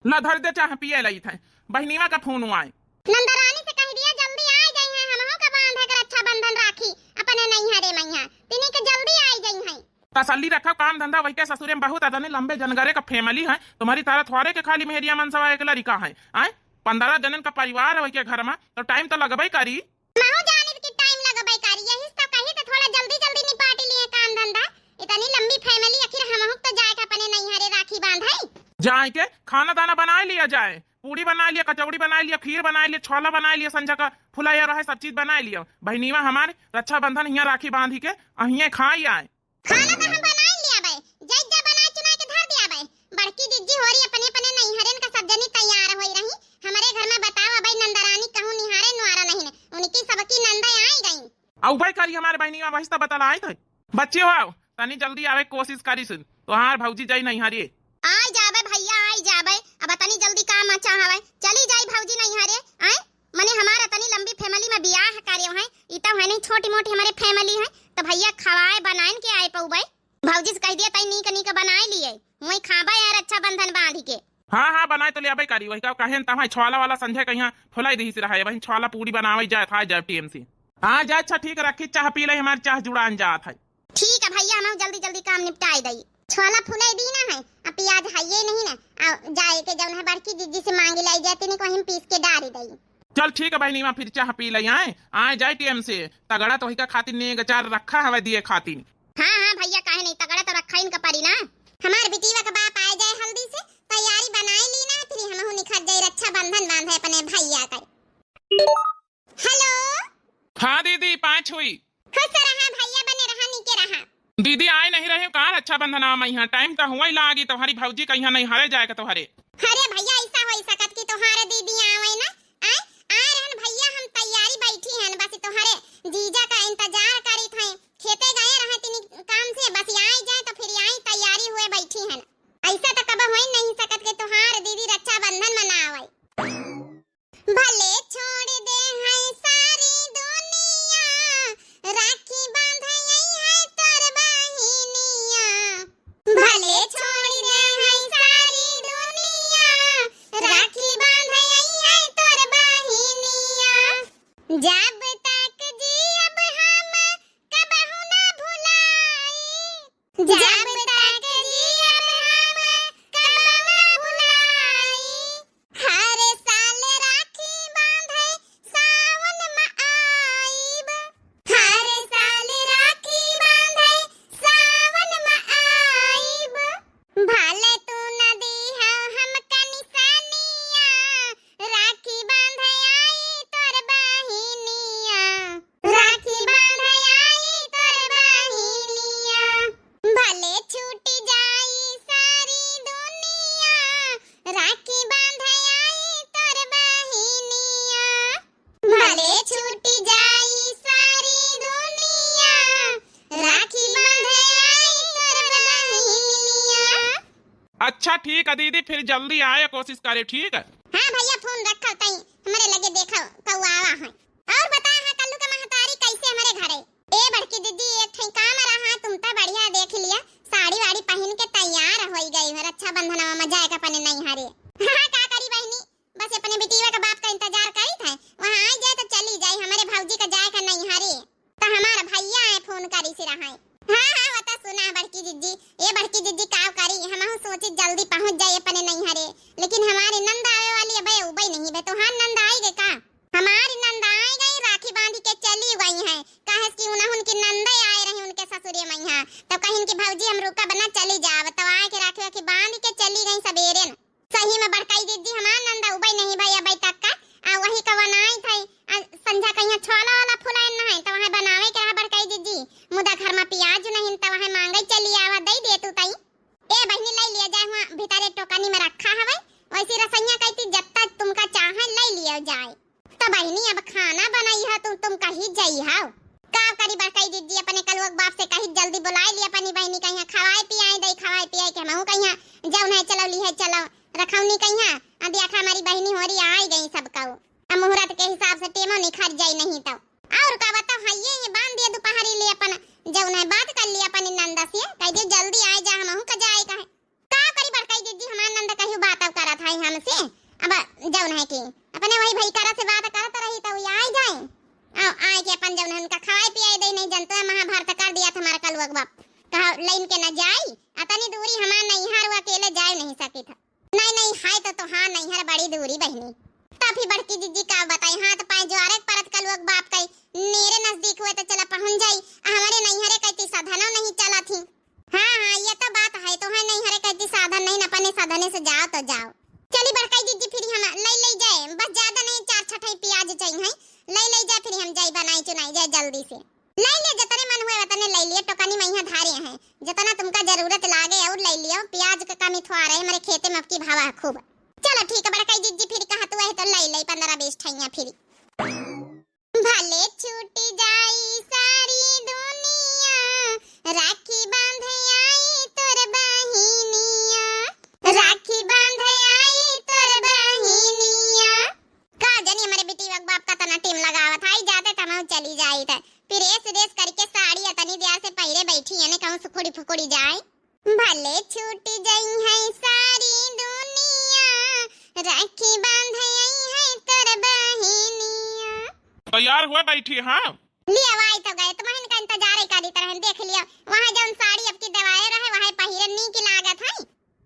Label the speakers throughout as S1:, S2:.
S1: ला धर दे चाह पिए लई थे बहनीवा का फोन आए।
S2: नंदा रानी से कह दिया जल्दी आ जाई है, हमहू का बांध है कर अच्छा बंधन राखी अपने नहीं हरे मैया तिनी के जल्दी आ जाई है।
S1: तसल्ली रखो, काम धंधा वही के ससुरे में बहुत अदने लंबे जनगरे का फैमिली है। तुम्हारी तारा थोड़े के खाली मेहरिया मनसवा एक लड़का है आए 15 जनन का परिवार है वही के घर में, तो टाइम तो लगबई करी।
S2: महू जानी कि टाइम लगबई करी, यही तो कही तो थोड़ा जल्दी जल्दी निपाट लिए काम धंधा। इतनी लंबी फैमिली आखिर हमहू तो जाए के अपने नहीं हरे राखी बांधाई।
S1: जाए के खाना दाना बना लिया जाए, पूरी बना लिया, कचौड़ी बना लिया, खीर बना लिया, छोला बना लिया, संजा का फुला या रहा सब चीज बना लिया। बहनीवा हमारे रक्षाबंधन यहाँ राखी बांधी के अहिए खाई आए।
S2: खाना तो हम बना लिया बे, जज्जा बना चुना के धर दिया बे। बड़की जिज्जी हो रही अपने अपने नहीं हरेन का सब जनी तैयार होई रही। हमारे घर में बताओ भाई नंदरानी कहूं निहारे नुआरा नहीं ने, उनकी सबकी नंदा आई गई।
S1: औ भाई करी हमारे बहनीवा वही तो बतला आई थे। बच्चे हो तनी जल्दी आवे कोशिश करी सुन तो हार भौजी जाई नहीं हरे।
S2: आई जाबे भैया आई जाबे, अब तनी जल्दी काम अच्छा हवे चली जाई भौजी नहीं हरे। आए मने हमारा तनी लंबी फैमिली में बियाह कार्य है, इता है नहीं छोटी मोटी हमारे फैमिली है, तो भैया खवाए बनाइन के आए पउबे। भौजी से कह दिया तई नीक नीक बनाए लिए वही खाबे यार अच्छा बंधन बांधी के।
S1: हाँ बनाए तो ले आबे करी वही का कहे तमा छोला वाला संजय कहिया फुलाई दी से रहा वही छोला पूरी बनावे जाए था जाए टीएमसी। हां जा अच्छा ठीक रखी, चाह पी ले हमारे चाह जुड़ान जात है।
S2: ठीक है भैया हम जल्दी जल्दी काम निपटाई दई। छोला फुलाई दी ना है, अब प्याज है ये नहीं ना, आ जाए के जौन है बड़की जिज्जी से मांगी लाई जाती नहीं को हम पीस के डाल दई।
S1: चल ठीक है बहनी मां फिर चाह पी ले आए जाए टीएम से तगड़ा तो वही का खातिर ने गचार रखा हवे दिए खातिर।
S2: हां भैया काहे नहीं तगड़ा तो रखा इनका परी ना। हमार बिटिया का बाप आ जाए हल्दी से तैयारी बनाई ली ना, फिर हमहु निखर जाए रक्षा बंधन बांधे अपने भैया का। हेलो
S1: हाँ दीदी पाँच हुई।
S2: खुश रहा भैया बने रहा नीचे रहा।
S1: दीदी आए नहीं रहे कहाँ रक्षा बंधन में यहाँ टाइम तो हुआ ही लागी, तुम्हारी भौजी का यहाँ नहीं हरे जाएगा तुम्हारे।
S2: अरे भैया ऐसा हो सकत की तोहारे दीदी आवे ना, आ रहन भैया हम तैयारी बैठी हन, बस तोहरे जीजा का इंतजार करी थे, खेते गए रहे तिनी काम से, बस आई जाए तो फिर आई तैयारी हुए बैठी हन। ऐसा तो कब हो नहीं सकत के तोहार दीदी रक्षा बंधन मनावे। भले छोड़ दे है सारी दुनिया राखी बांधे है तोर बहिनिया। भले छोड़ दे है सारी दुनिया राखी बांधे है तोर बहिनिया। जब तक जियब हम कबहू ना भुलाई, जब तक जियब हम कबहू ना भुलाई। हर साल राखी बांधे सावन में आईब, हर साल राखी बांधे सावन में आईब। भले तू नदी है हमका निशानिया राखी बांधे आई तोर बहिनिया, राखी बांधे आई तोर बहिनिया। भले छूट जाई सारी दुनिया राखी बांधे आई तोर बहिनिया। भले छूट जाई सारी दुनिया राखी बांधे आई तोर बहिनिया।
S1: अच्छा ठीक है दीदी फिर जल्दी आए कोशिश करे ठीक है।
S2: हाँ भैया फोन रखो तई हमारे लगे देखो कौआ है। और बता है कल्लू का महतारी कैसे हमारे घरे। ए बड़की दीदी एक ठई काम रहा तुम तो बढ़िया देख लिया, साड़ी वाड़ी पहन के तैयार हो गई है रक्षा बंधन में जाए का अपने नहीं हरे। हां का करी बहनी बस अपने बेटीवा का बाप का इंतजार करी थे, वहां आ जाए तो चली जाए हमारे भौजी का जाए का नहीं हरे, तो हमारा भैया है फोन करी से रहा। हां बता सुना बड़की दीदी, ए बड़की दीदी का करी हमहु सोची जल्दी पहुंच जाए अपने नहीं हरे, लेकिन हमारी नंद आवे वाली है बे उबई नहीं बे। तो हां नंद आई गए का, हमारी नंद आई गई राखी बांधी के चली गई है, काहे कि उनकी नंदे आए रही उनके ससुरे मैया, तो कहिन की भौजी हम रुका बना चली जाव, तो आए के राखी राखी बांध के चली गई सवेरे न। सही में बड़काई दीदी हमार नंदा उबई नहीं भैया अबई तक का आ वही का बनाई थई संझा कहिया छोला वाला फुलाइन न है, तो वहां बनावे के रहा बड़काई दीदी, मुदा घर में प्याज नहीं तो वहां मांगे चली आवा दई दे तू तई। ए बहनी ले लिया जाए वहां भीतर टोकनी में रखा हवे, वैसी रसैया कहती जब तक तुमका चाहे ले लिया जाए। तो बहनी अब खाना बनाई है तुम कहीं जाई हां का करी बड़काई दीदी अपने कलुक बाप से कहीं जल्दी बुलाई लिया अपनी बहनी कहिया खवाए पियाए दई खवाए पियाए के हमहु कहिया जौन है चलो ली है चलो रखौनी कहिया अब देखा हमारी बहनी होरी आई गई सब का अब मुहूर्त के हिसाब से टेमो निखर जाई नहीं तो और का बताओ है ये बांध दिया दोपहरी ले अपन जौन है बात कर लिया अपनी नंदा से कह दे जल्दी आए जा हमहु का जाए का करी बड़काई दीदी हमार नंदा कहियो बात करत है काम से अब जौन है कि अपने वही भाई करा से बात करत रही तो वो आ जाए आओ आए के अपन जौन उनका खवाए पियाए दे नहीं जनता है महाभारत कर दिया था हमारा कलुआ बाप कहा लाइन के न जाई अतनी दूरी हमार नैहर वो अकेले जा नहीं सकी था नहीं नहीं हाय तो हाँ नैहर बड़ी दूरी बहनी काफी बड़की जीजी का बताई हाथ पाए ज्वारे परत कलुआ बाप कई मेरे नजदीक हुए तो चला पहुंच जाई हमारे नैहरे कहती साधन नहीं चला थी हाँ ये तो बात है तो है नैहरे कहती साधन नहीं अपने साधने से जाओ तो जाओ चली बड़काई जीजी फिर हम ले जाए बस ज्यादा नहीं 4 छठई प्याज चाहिए ले जाए फिर हम जाई बनाई चुनाई जाए जल्दी से ले ले जितने मन हुए उतने ले लिए टोकनी मैया धारे हैं जितना तुमका जरूरत लागे और ले लियो प्याज का कमी थोड़ा रहे हमारे खेते में अब की भावा खूब चलो ठीक है बड़काई जीजी फिर कहा तू है तो ले 15-20 ठैया फिर भले छूट जाई सारी दुनिया राखी बांधे आई तोर बहिनिया राखी बांधे आई तोर बहिनिया का जानी हमारे बेटी बाप का तना टीम लगावत आई जाते तमाम चली जाई त फिर रेस करके साड़ी अतनी दिया से पहिरे बैठी है ने कहूं सुखुड़ी फुकुड़ी जाए भले छूट जाई है सारी दुनिया राखी बांधे आई है तोर बहिनिया
S1: तैयार हुए बैठी हाँ
S2: लिया वाई तो गए तुम्हें का इंतजार ही करी तरह देख लिया वहां जौन साड़ी अब की दवाए रहे वहां पहिरे नी की लागत है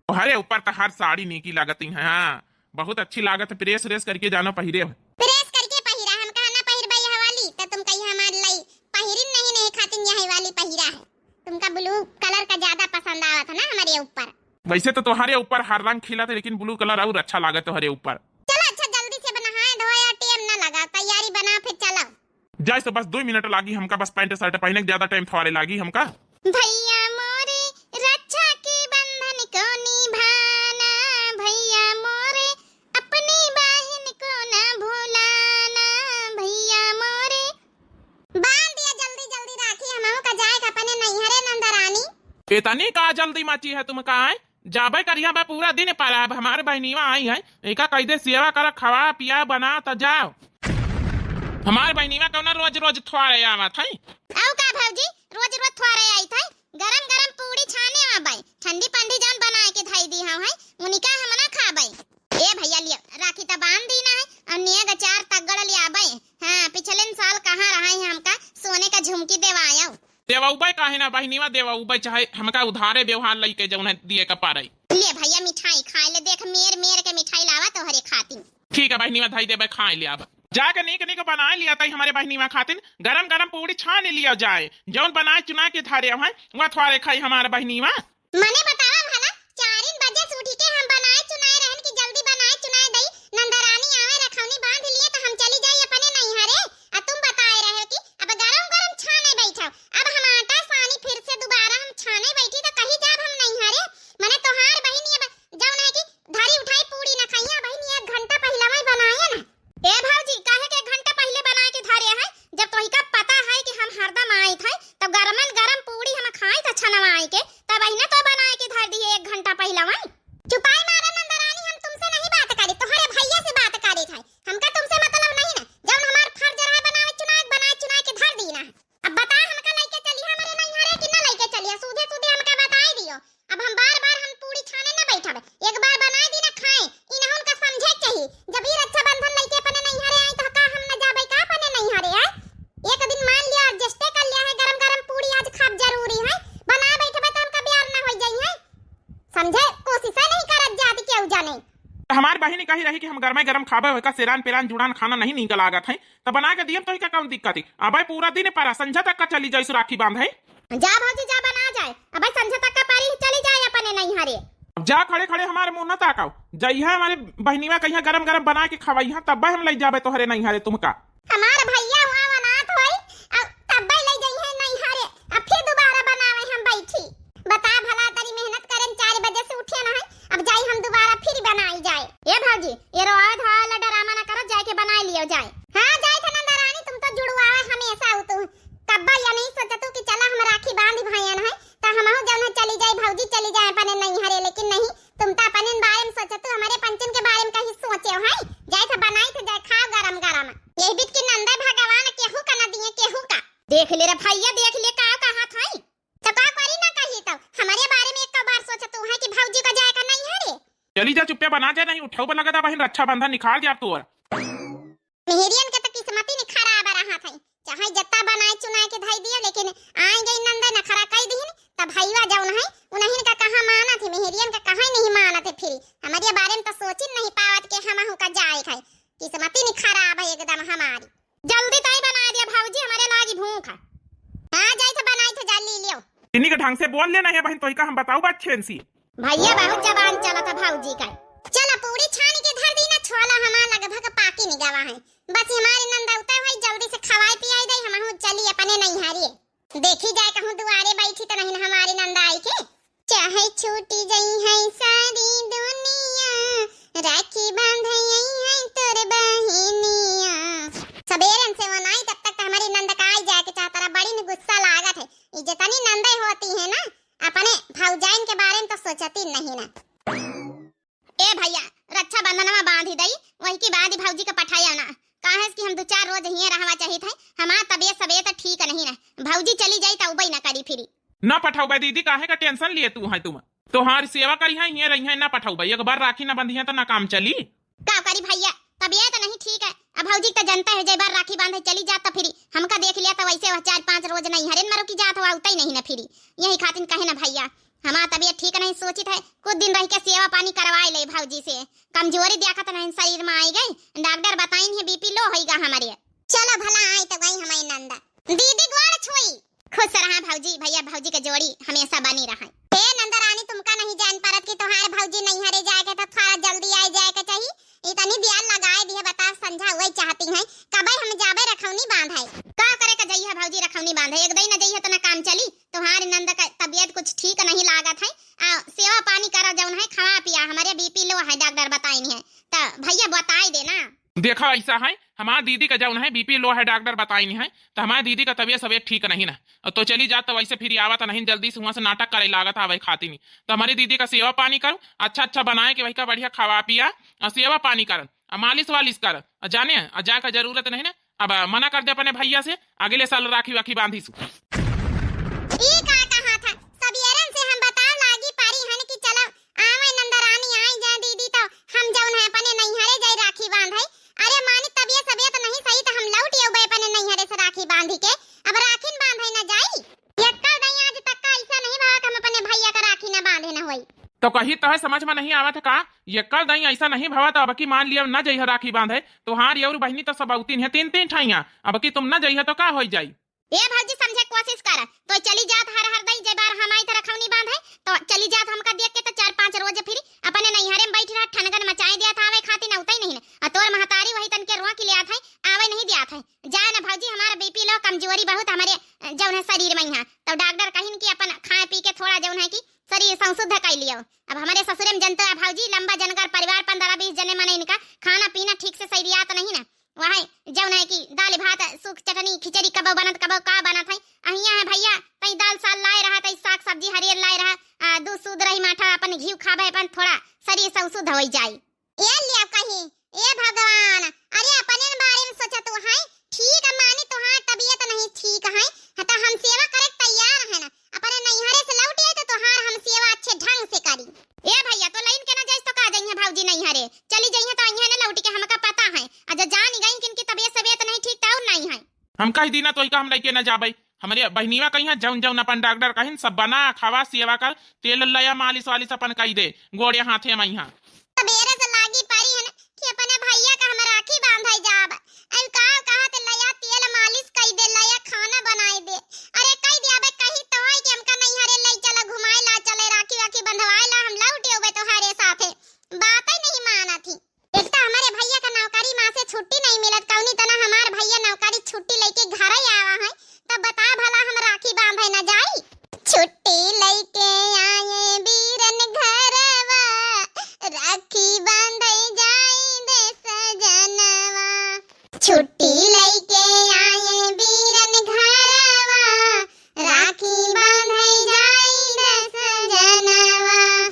S1: अरे ऊपर तो हर साड़ी नी की लागत है हाँ बहुत अच्छी लागत है प्रेस रेस करके जाना पहिरे
S2: प्रेस करके पहिरा हम कहा ना पहिर बई हवाली तो तुम कही हमार लई पहिरिन नहीं खातिन यही वाली पहिरा है तुमका ब्लू कलर का ज्यादा पसंद आवत है ना हमारे ऊपर
S1: वैसे तो तुम्हारे ऊपर हर रंग खिला था लेकिन ब्लू कलर और अच्छा लागत तुम्हारे ऊपर
S2: चलो अच्छा जल्दी से बना धोया टाइम ना लगा तैयारी बना फिर चलो
S1: जाए तो बस 2 मिनट लागी हमका बस पैंट शर्ट पहने के ज्यादा टाइम थोड़े लागी हमका
S2: भैया मोरे रक्षा के बंधन को निभाना भैया मोरे अपनी बहन को ना भुलाना भैया मोरे बांध दिया जल्दी राखी हमहु का जाए का अपने नैहरे नंदरानी
S1: इतनी का जल्दी मची है तुम का आए जाबे करिया बा पूरा दिन पर अब हमारे बहनीवा आई है एका कैदे सेवा कर खवा पिया बना तो जाओ हमारे बहनीवा कौन रोज थोड़े आवत है
S2: आओ का भौजी रोज थोड़े आई थे गरम पूड़ी छाने आबाई ठंडी पंडी जान बनाए के धाई दी हां है उनिका हम ना खाबाई ए भैया लिया राखी त बांध दी ना है और निया का 4 तगड़ ले आबाई हां पिछले साल कहां रहा है हमका सोने का झुमकी देवाया
S1: देवाउबे काहे ना बहनीवा देवाउबे चाहे हमका उधारे व्यवहार लई के जौन दिए का पारे
S2: ले भैया मिठाई खाए ले देख मेर के मिठाई लावा तो हरे खाती
S1: ठीक है बहनीवा धाई देबे खाए ले अब जाके नीक बना लिया ताई हमारे बहनीवा खातिन गरम पूड़ी छान लिया जाए जौन बनाए चुना के थारे है वह थोड़े खाई हमारे बहनीवा
S2: मने बतावा भला 4 बजे से उठी के हम बनाए चुनाए रहन की जल्दी बनाए चुनाए दई नंदरानी आवे रखौनी बांध लिए तो हम चली जाई अपने नैहरे आ तुम बताए रहे हो कि अब गरम छाने बैठो अब हम आटा सानी फिर से दोबारा हम छाने बैठी तो कहीं जाब हम नैहरे मने तोहार बहिनी अब जौन है कि धारी उठाई पूड़ी ना खाइया बहिनी 1 घंटा पहले में बनाया ना ए भौजी काहे के 1 घंटा पहले बनाए के धारे है जब तोही का पता है कि हम हरदम आई थे तब गरम पूड़ी हम खाई त छनवा आई के तब बहिना तो बनाए के धार दिए 1 घंटा पहले में चुपाई मारा नंदरानी हम तुमसे नहीं बात करी तोहरे भैया से बात करी थे हमका तुमसे मतलब नहीं ना जब हमार फर्ज रहा बनाए चुनाए के धार दी ना अब बता हमका लेके चली हमारे नैहरे कि ना लेके चली सूधे हमका बताई दियो अब हम बार हम पूड़ी छाने ना बैठब एक बार बनाए दी ना खाए इनहुन का समझे चाहिए जब ये रक्षाबंधन लेके अपने नैहरे आई तो का हम ना जाबे का अपने नैहरे है एक दिन मान लिया एडजस्ट कर लिया है गरम पूड़ी आज खाब जरूरी है बना बैठबे तो हमका प्यार ना हो जाई है समझे कोशिश नहीं करत जाती केहू जाने
S1: हमारी बहनी कही रही कि हम गरम खाबे का सेरान पेरान जुड़ान खाना नहीं निकल लागत है तो बना के दियम तो का कौन दिक्कत है अब पूरा दिन पर संझा तक का चली जाए राखी बांध है
S2: जा भौजी जा बना जाए अब संझा तक का पारी चली जाए अपने नैहरे
S1: अब जा खड़े हमारे मुंह न ताकाओ जइहा हमारे बहनीवा कहिया गरम बना के खवाइहा तब हम ले जाबे तोहरे नैहरे तुमका
S2: हमार भैया हुआ बनात होई अब तब ले जइहे नैहरे अब फिर दोबारा बनावे हम बैठी बता भला तरी मेहनत करें 4 बजे से उठे ना है अब जाई हम दोबारा फिर बनाई जाए ए भौजी ये रोज वाला ड्रामा ना करो जाके बना लियो जाए हां जाए था नंदरानी तुम तो जुड़वावे हमेशा हो तू तब या नहीं सोचतू कि चला हम राखी बांध भैया है तो हमहु जौन चली जाए भौजी चली जाए अपने नैहरे लेकिन नहीं तुम तो अपने बारे में सोचतू हमारे पंचन के बारे में कहीं सोचे हो है जाए था बनाई था जाए खाओ गरम ये बीत के नंदा भगवान केहू का ना दिए केहू का देख ले रे भैया देख ले का कहा था तो का करी ना कही तो हमारे बारे में एक बार सोचतू है कि भौजी का जाए का नहीं है रे
S1: चली जा चुप्पे बना जाए नहीं उठाऊ लगा था बहन रक्षा बंधन निकाल दिया तू।
S2: मेहरियन के तो किस्मत ही नहीं खराब रहा था, चाहे जत्ता बनाए चुनाए के धाई दिया, लेकिन आई गई नंदा न खरा कई दी तब भईवा जौन है उन्हीं का कहां माना थे, मेहरियन का कहां नहीं माना थे। फिर हमारे बारे में तो सोच ही नहीं पावत के हम का जाए खाए, किस्मत ही नहीं खराब है एकदम हमारी। जल्दी ताई बना दिया भाऊजी, हमारे लागी भूख है। हां जाई तो बनाई तो जल्दी लियो।
S1: इन्हीं के ढंग से बोल लेना है बहन, तो ही का हम बताऊ बात छेन सी।
S2: भैया बहुत जबान चला था भाऊजी का। चलो पूरी छानी के धर दी ना, छोला हमार लगभग पाकी नहीं गवा है, बस हमारी नंदा उतर भाई जल्दी से खवाई पियाई दे, हम चली अपने नहीं हारिए। देखी जाए कहूं दुआरे बैठी तो नहीं हमारी नंदा आई के, चाहे छूटी गई है सारी दुनिया, राखी बांधई है तोर बहिनिया। सबेरन से वो नहीं तब तक हमारी नंदा का आई जाए के चाहता, बड़ी न गुस्सा लागत है। ये जितनी नंदा होती है ना अपने भौजाइन के बारे में तो सोचती नहीं ना। ए भैया रक्षा बंधन में बांध ही दई, वही की बाद भौजी का पठाया ना, काहे कि हम 2-4 रोज यहीं रहवा चाहिए थे, हमार तबीयत ठीक नहीं ना, भौजी चली जाई तो उबई ना करी फिरी।
S1: ना पठाऊ भाई दीदी, काहे का टेंशन लिए तू है, तुम तोहार सेवा करी है ये रही है, ना पठाऊ भाई, एक बार राखी ना बंधी है तो ना काम चली।
S2: का करी भैया तबीयत नहीं ठीक है, अब भौजी तो जनता है जय बार राखी बांधे चली जाता फिरी, हमका देख लिया तो वैसे 4-5 रोज नहीं हरेन मरो की जात हुआ उतई नहीं ना फिरी, यही खातिर कहे ना भैया हमारा तबीयत ठीक नहीं, सोचित है कुछ दिन रह के सेवा पानी करवाए ले भौजी से, कमजोरी देखा नहीं शरीर में आई गई, डॉक्टर बताई है बीपी लो होगा हमारे। चलो भला आई तो गई हमारी नंदा दीदी गोड़ छुई, खुश रहा भौजी, भैया भौजी के जोड़ी हमेशा बनी रहा। हे नंदा रानी तुमका नहीं जान पारत कि तोहार भौजी नहीं हरे जाए के तो थोड़ा जल्दी आई जाए के चाहिए, इतनी ध्यान लगाए दिए बता समझा वही चाहती है, कबे हम जाबे रखौनी बांधाई का करे का जइया भौजी रखौनी बांधे, एक दिन न जइया तो ना काम चली, तोहार नंदा का तबीयत कुछ ठीक नहीं लागत है, सेवा पानी करा जौन है खवा पिया, हमारे बीपी लो है डॉक्टर बताई है, तो भैया बताई देना।
S1: देखा ऐसा है हमारा दीदी का जौन है बीपी लो है डॉक्टर बताई नहीं है, तो हमारी दीदी का तबीयत सब ठीक नहीं ना, तो चली जात तो वैसे फिर आवत नहीं, जल्दी से वहां से नाटक करे लागत आवे खाती नहीं, तो हमारी दीदी का सेवा पानी करो, अच्छा बनाए कि वही का बढ़िया खवा पिया और सेवा पानी कर, मालिश वालिश कर, जाने जा का जरूरत नहीं ना, अब मना कर दे अपने भैया से, अगले साल राखी वाखी बांधी सु। तो कही तो है समझ में नहीं आवत का, ये कल नहीं ऐसा नहीं भवा तो अब की मान लिया न जइह राखी बांधे, तो हार और बहनी तो सब औतीन है 3-3 ठाइया, अब की तुम न जइह तो का हो जाई।
S2: ए भौजी समझे कोशिश कर, तो चली जात हर दई जे बार हम आई त रखौनी बांधे, तो चली जात हमका देख के तो 4-5 रोज फिर अपने नैहरे में बैठ रहा ठनगन मचाई दिया था, आवे खाती न उतई नहीं ना, तोर महतारी वही तन के रोआ के लिया था, आवे नहीं दिया था, जाए ना भौजी हमारा बीपी लो कमजोरी बहुत हमारे जौन है शरीर में है, तो डॉक्टर कहिन कि अपन खाए पी के थोड़ा जौन है कि शरीर संशुद्ध कर लियो। अब हमारे ससुरे में जनता है भौजी लंबा जनकर परिवार 15-20 जने मन इनका खाना पीना ठीक से सही तो नहीं ना, वहाँ जौन है कि दाल भात सूख चटनी खिचड़ी कबो बनत कबो का बनत है, अहिया है भैया तई दाल साल लाए रहा, तई साग सब्जी हरियर लाए रहा, दूध सूद रही माठा अपन घी खाबे अपन थोड़ा शरीर संशुद्ध हो जाए। ये लिया कहीं ए भगवान, अरे अपने बारे में सोचा तो है ठीक है, मानी तो हाँ तबीयत नहीं ठीक है तो हम सेवा करे तैयार है ना, अपने नैहरे से लौट आए तो हार हम सेवा अच्छे ढंग से करी। ए भैया तो लाइन के ना जाइस तो का जइहे भौजी नैहरे चली जइहे तो अइहे ना लौट के हमका पता है, अज जान गई किनकी तबीयत नहीं ठीक तो नहीं है,
S1: हम कह दी ना तो का हम लेके ना जाबे, हमारे बहनीवा कहीं है जौन जौन अपन डॉक्टर कहीं सब बना खावा सेवा कर, तेल लया मालिश वालिश अपन कही दे, गोड़े हाथे में यहाँ
S2: सबेरे से लागी पड़ी है ना कि अपने भैया का हम राखी बांधाई जाब, अब का कहा ते लया तेल मालिश कई दे, लया खाना बनाई दे, अरे कई दिया बे कही तो है कि हमका नैहरे ले चला घुमाए ला चले राखी वाखी बंधवाए ला, हम लौटे होबे तो हारे साथे बात ही नहीं माना थी। एक तो हमारे भैया का नौकरी मां से छुट्टी नहीं मिलत, कौनी तना हमार भैया नौकरी छुट्टी लेके घर ही आवा है, तब बता भला हम राखी बांधे ना जाई, छुट्टी लेके आए बीरन घरवा, राखी बांधे जाई दे सजनवा, छुट्टी लेके आए बीरन घरवा, राखी बांधे जाई दे सजनवा।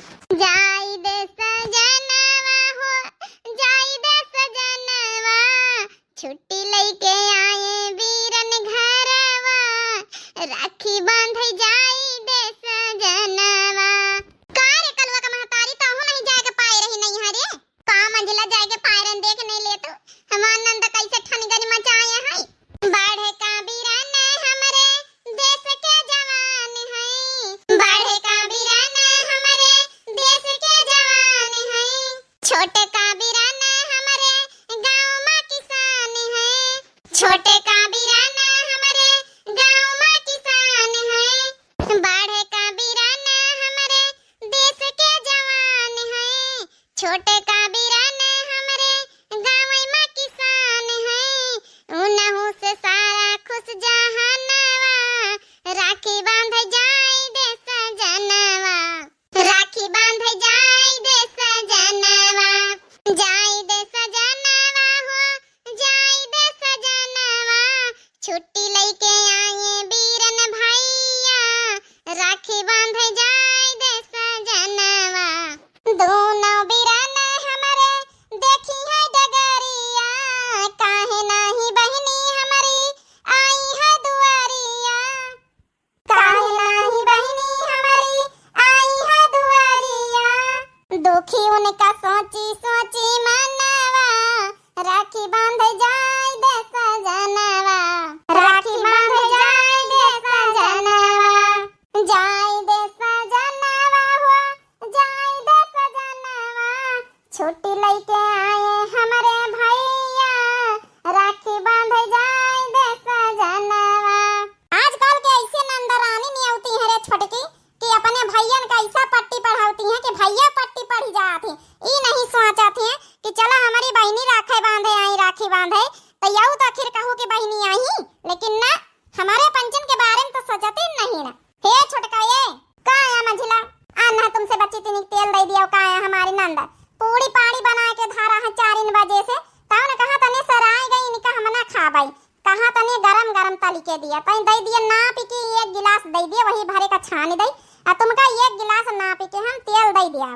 S2: हमारी नंद पूड़ी पाड़ी बना के धारा है 4 बजे से। तब ने कहा तने सराय गई निका हम ना खाबाई, कहा तने गरम गरम तली के दिया, तई दे दिया ना पी के 1 गिलास दे दिया, वही भरे का छानी दई आ तुमका 1 गिलास ना पी के हम तेल दे दिया।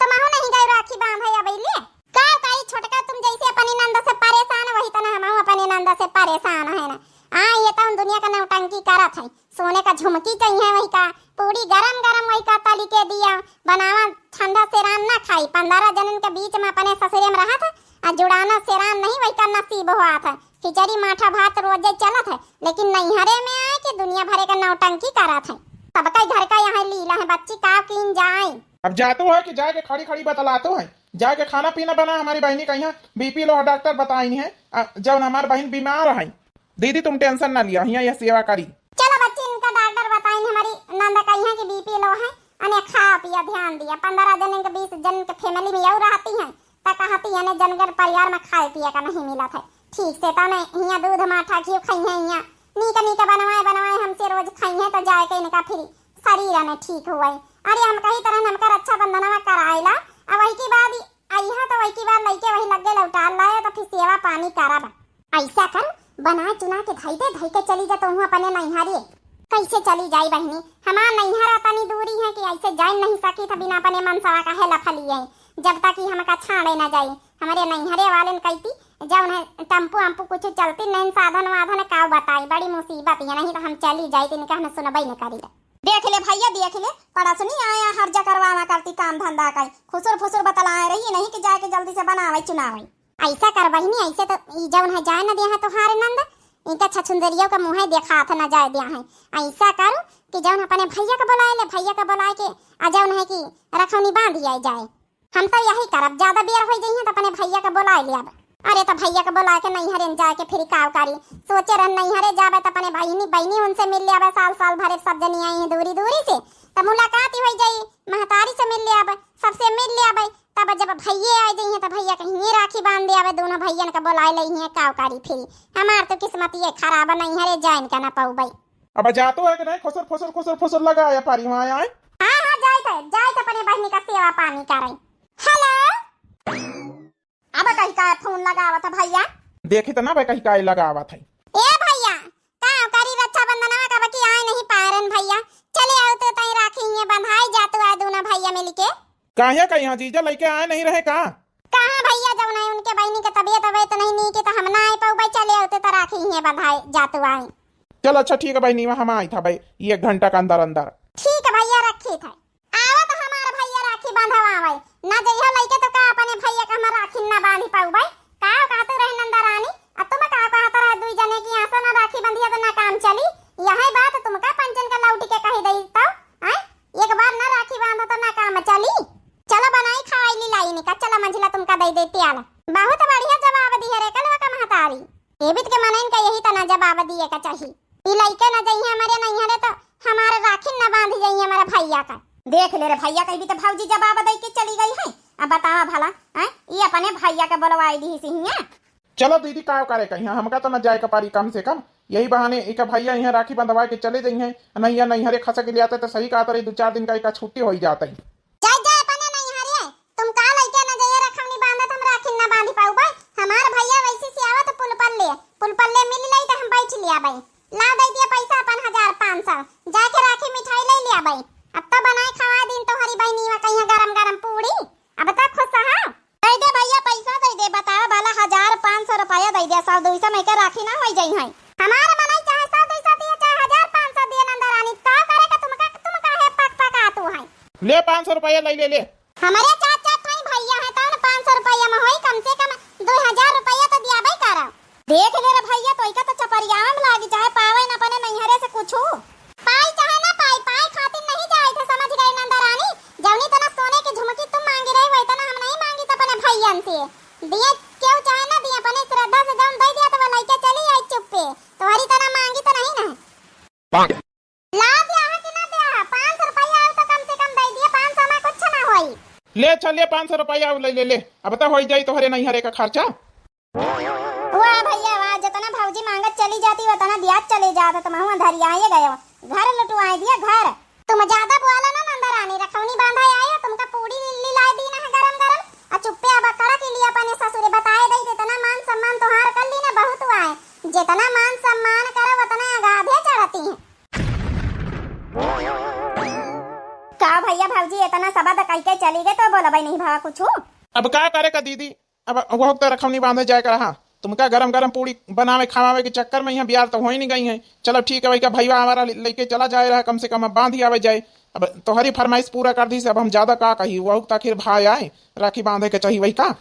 S2: तुम हो नहीं गई राखी बांधे अबैले का काई छोटका, तुम जैसे अपनी नंद से परेशान वही तना हम अपनी नंद से परेशान है ना। ये तो दुनिया का नौटंकी करत है, सोने का झुमकी चाहिए वही का, पूरी गरम गरम वही का तली के दिया बनावा, ठंडा सेरान ना खाई। 15 जनन के बीच में अपने ससुरे में रहा था आ जुड़ाना सेरान नहीं वही का नसीब हुआ था। खिचड़ी माठा भात रोजे चलत है, लेकिन नैहरे में आए कि दुनिया भरे का नौटंकी करत है। सबका घर का यहाँ लीला है, बच्ची का किन जाए।
S1: अब जातो है कि जाके खड़ी खड़ी बतलातो है, जाके खाना पीना बना। हमारी बहनी का यहाँ बीपी लो डॉक्टर बताई है, जब हमारी बहन बीमार है। दीदी तुम टेंशन ना लिया, यहाँ यह सेवा करी।
S2: चलो बच्ची इनका डॉक्टर बताई हमारी नंदा का यहाँ की बीपी लो है, अने खा पिया ध्यान दिया। 15 जन के 20 जन के फैमिली में यू रहती है ता कहती है जनगर परिवार में खाए पिया का नहीं मिला था ठीक से। तने यहाँ दूध माठा घी खाई है, यहाँ नीका नीका बनवाए हमसे रोज खाई है, तो जाए के इनका फिर शरीर में ठीक हुआ। अरे हम कही तरह हमका रक्षाबंधनवा कराइला, अब वही की बाद आई है तो वही की बाद लइके वही लगे लौटा लाए, तो फिर सेवा पानी करब। ऐसा कर बना चुना के धई के चली जा, तुम अपने नैहरे कैसे चली जाई बहनी। हमार नैहरा तनी दूरी है कि ऐसे जा नहीं सकी था बिना अपने मनसवा का है लफलिए, जब तक कि हमका छाड़े ना जाए। हमारे नैहरे वाले ने कहती जब उन्हें टम्पू अम्पू कुछ चलती नहीं साधन वाधन का बताई, बड़ी मुसीबत है, नहीं तो हम चली जाई तीन का हमें सुनबई न करी। देख ले भैया देख ले, पड़ा सुनी आया हर्जा करवाना करती काम धंधा का खुसुर फुसुर बतलाए रही, नहीं कि जाके जल्दी से बनावे चुनावे। ऐसा कर बहनी, ऐसे तो जब है जाए न दिया है तोहारे नंद, इनका छछुंदरियों का मुँह देखा था न जाए दिया है। ऐसा करो कि जौन अपने भैया का बुलाए ले, भैया का बुलाए के आ जौन है कि रखौनी बांध जाए। हम तो यही करब, ज्यादा बेर हो जाइए तो अपने भैया का बुलाए ले। अब अरे तो भैया का बुला के नैहरे जाए के फिर काव करी, सोचे रह नैहरे जाबे तो अपने बहनी उनसे मिल लिया, साल भरे सब जनी आई है दूरी दूरी से, तो मुलाकात हो जाई, महतारी से मिल लिया, सबसे मिल लिया। तब जब भैया आ जाइए तो भैया कहीं राखी बांध दिया, दोनों भैया का बुलाए ले काव करी। फिर हमार तो किस्मत ये खराब नैहरे जाए का ना पाऊ भाई।
S1: अब जातो है कि नहीं खुसुर फुसुर लगाया पारी वहाँ आए।
S2: हाँ जाए तो अपने बहनी का सेवा पानी करे। हेलो अब कहीं का फोन लगावा था भैया,
S1: देखी तो ना भाई कहीं का लगावा था।
S2: ए भैया का करी रक्षाबंधनवा का बाकी आए नहीं पारन भैया, चले आओ तो तई राखी ये बंधाई जातो आ दोनों भैया मिल के।
S1: काहे का यहाँ जीजा लेके आए नहीं रहे का?
S2: कहां भैया जब नहीं उनके बहनी के तबीयत तो नहीं नी के तो हम ना आए पाऊ भाई, चले आओ तो राखी ये बंधाई जातो आए।
S1: चलो अच्छा ठीक है भाई, नीवा हम आई था भाई 1 घंटा का अंदर अंदर।
S2: ठीक है भैया रखी था, आवा तो हमारा भैया राखी बांधवावे ना जइहो लइके तो का अपने भैया का हम राखी ना बांधी पाऊ भाई। का कहते रहे नंदा रानी, अब तुम का कहता रहे दुई जने की आसा ना राखी बंधिया तो ना काम चली। यही बात तुमका पंचन का लौटी के कही दई तो हैं, एक बार ना राखी बांधो तो ना काम चली। चलो बनाई खाई ली लाई निका, चलो मंजिला तुमका दई देती आला। बहुत बढ़िया जवाब दिए रे कलवा का महतारी, एबित के मनइन का यही तना जवाब दिए का चाहिए। ई लइके ना जइए हमारे नैहरे तो हमारे राखी ना बांध जाइए हमारा भैया का। देख ले रे भैया कहीं भी तो भौजी जवाब दई के चली गई है। अब बतावा भला हैं, ये अपने भैया के बुलवाई दी सिहिया।
S1: चलो दीदी का करे कहीं, हमका तो न जाए का पारी कम से कम, यही बहाने एक भैया यहाँ राखी बंधवा के चले जाइए हैं, नहीं नैहरे खसा के लिए आते तो सही कहा 2-4 दिन का एक छुट्टी हो जाता है।
S2: हमार भैया वैसे से आवा तो पुल पर ले मिल लई तो हम बैठ लिया भाई, ला दे दिया पैसा अपन 1500 जाके राखी मिठाई ले लिया भाई। अब तो बनाए खवा दिन तो हरी बहनी में कहीं गरम गरम पूड़ी। अब तक खुश हा दे दे भैया पैसा दे दे, बताओ वाला 1500 रुपया दे दे, 100-200 में के राखी ना हो जाई है। हमारे मनाई चाहे 100-200 दिए चाहे 1500 दिए नंदा रानी, का करेगा तुम काहे पक आतू है।
S1: ले 500 रुपया ले
S2: हमारे चाचा भाई भैया है तो 500 रुपया में होई, कम से कम 2000 रुपया तो दिया भाई करा। देख ले रे भैया तो इका तो चपरियाम लागी, चाहे पावे न अपने नैहरे से कुछ पाई चाहे ना पाई खातिर नहीं जाए थे, समझ गए नंदा रानी। जवनी तना सोने की झुमकी तुम मांगी रही वही तना हम नहीं मांगी तो अपने भैयन से दिए, क्यों चाहे ना दिए अपने श्रद्धा से जौन दे दिया तो वो लइके चली आई चुप पे, तुम्हारी तना मांगी तो नहीं ना ला दिया है कि ना दिया है। 500 रुपया आए तो कम से कम दे दिए, 500 में कुछ ना होई।
S1: ले चलिए 500 रुपया ले अब तो हो जाई तोहरे नैहरे का खर्चा।
S2: वाह भैया वाह, जितना भौजी मांगत चली जाती उतना दिया चले जाता, तुम हुआ धरियाए गए घर लुटवाए दिया घर। तुम ज्यादा बोला ना नंदा रानी, रखौनी बांधा आए तुमका पूड़ी लिल्ली ला दी ना घर भैया भाजी इतना सबा कह के चली गए तो बोला भाई नहीं भावा कुछ।
S1: अब क्या करे का दीदी, अब वो तो रखवनी बांधे जाए कर रहा तुमका गरम गरम पूरी बनावे खावे के चक्कर में यहाँ बिहार तो हो ही नहीं गई है। चलो ठीक है भाई का भैया हमारा लेके चला जाए रहा, कम से कम अब बांध ही आवे जाए। अब तुम्हारी फरमाइश पूरा कर दी से अब हम ज्यादा का कही, वो आखिर भाई आए राखी बांधे के चाहिए वही का।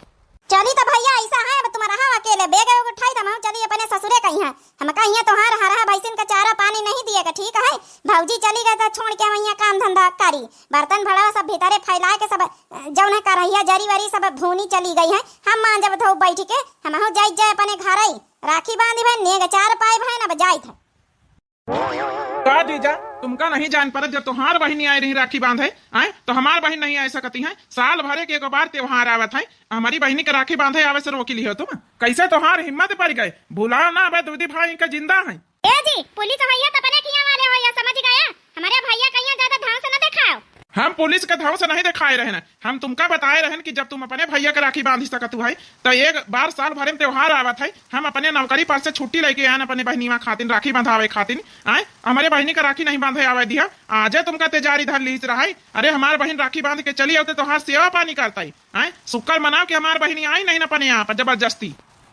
S2: चली तो भैया ऐसा है अब तुम्हारा हाँ अकेले बेग उठाई तो हम चली अपने ससुरे कहीं है हम कहीं तो हार हरा भैंसिन का चारा पानी नहीं दिएगा ठीक है। भौजी चली गए तो छोड़ के वहीं काम धंधा करी, बर्तन भड़ा सब भीतरे फैला के सब जौन करहिया जरी वरी सब भूनी चली गई है। हम मान जब धो बैठ के हम हो जाए अपने घर ही राखी बांधी भाई नेग चार पाए भाई ना जाए थे।
S1: का जीजा तुमका नहीं जान पर जब तुम्हार बहनी आई रही राखी बांधे आए तो हमार बहन नहीं आ सकती है। साल भरे के एक बार त्योहार आवत है, हमारी बहनी के राखी बांधे आवे से रोकी लियो तुम। कैसे तुम्हार हिम्मत पड़ गए, भुलाओ ना अब दूधी भाई का जिंदा है।
S2: ए जी पुलिस भैया तो अपने किया वाले हो या समझ गया, हमारे भैया कहीं ज्यादा ध्यान से न दिखाओ।
S1: हम पुलिस के धाव से नहीं दिखाए रहे, हम तुमका बताए रहे कि जब तुम अपने भैया के राखी बांधी सकत है तो एक बार साल भरे में त्योहार आवत है, हम अपने नौकरी पर से छुट्टी लेके आए अपने बहनीवा खातिर राखी बंधावे खातिर आए। हमारे बहनी का राखी नहीं बांधे आवे दिया, आज तुमका तेजारी धर लीच रहा है। अरे हमारे बहन राखी बांध के चली आते तो सेवा पानी करता है, शुक्र मनाओ कि हमारे बहनी आई नहीं अपने यहाँ पर जबरदस्ती।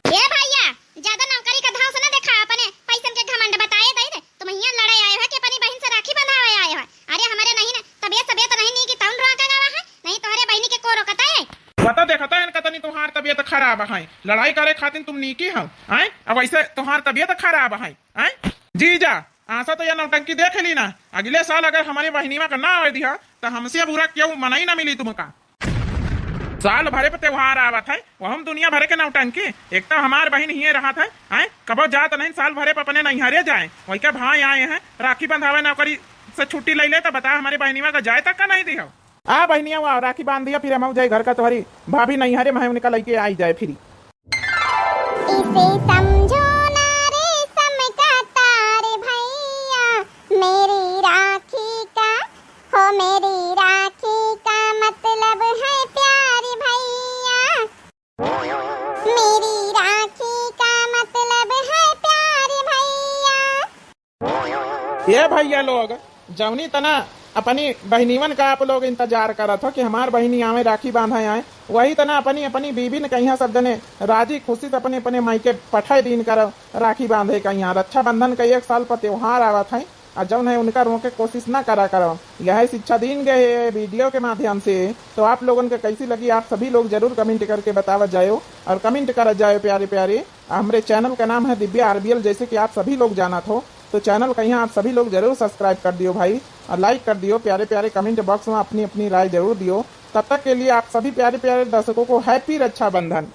S2: ये भैया ज्यादा नौकरी का धाव से न देखा, अपने पैसन के घमंड बताए दे तुम यहाँ लड़ाई आए हो कि अपनी बहन से राखी बंधावे आए हो। अरे हमारे नहीं ना तबियत नहीं की तौन रोका गवा है, नहीं तुम्हारे बहनी के को रोकता है।
S1: बता देखता है कतनी तुम्हार तबियत खराब है, लड़ाई करे खातिर तुम नीकी हो आए, अब ऐसे तुम्हार तबियत खराब है आए। जीजा आशा तो यह नौटंकी देख ली ना, अगले साल अगर हमारी बहनीवा का ना आवे दिया तो हमसे बुरा क्यों मनाई ना मिली तुमका। साल भरे पे त्योहार आवत है वो हम दुनिया भरे के नौटंकी, एक तो हमार बहन ही रहा था आए कबो जात नहीं साल भरे पे अपने नैहरे जाए, वही के भाई आए हैं राखी बंधावे नौकरी से छुट्टी ले ले तो बता हमारी बहनीवा का जाए तक का नहीं दिया। आ बहनिया वो राखी बांध दिया फिर हम जाए घर का तुम्हारी भाभी नैहरे में निकल के आई जाए फिर।
S2: इसे समझो ना रे समका तारे भैया, मेरी राखी का हो मेरी राखी का मतलब है प्यारे भैया, मेरी राखी का मतलब है प्यारे भैया।
S1: ये भैया लोग जवनी तना अपनी बहनीवन का आप लोग इंतजार करा था कि हमार बहनी आवे राखी बांधा आए, वही तना अपनी अपनी बीबी ने कहीं सब जने राजी खुशी से अपने अपने मायके पठाए दिन कर राखी बांधे का यहाँ रक्षाबंधन का एक साल पर त्योहार आवा था और जौन है उनका रोके कोशिश ना करा करो। यह शिक्षा दिन गए वीडियो के माध्यम से, तो आप लोगों को कैसी लगी आप सभी लोग जरूर कमेंट करके बतावा जाओ और कमेंट करा जाए प्यारे प्यारे। हमारे चैनल का नाम है दिव्या आरबीएल, जैसे कि आप सभी लोग जाना हो तो चैनल का यहाँ आप सभी लोग जरूर सब्सक्राइब कर दियो भाई और लाइक कर दियो, प्यारे प्यारे कमेंट बॉक्स में अपनी अपनी राय जरूर दियो। तब तक के लिए आप सभी प्यारे प्यारे दर्शकों को हैप्पी रक्षाबंधन।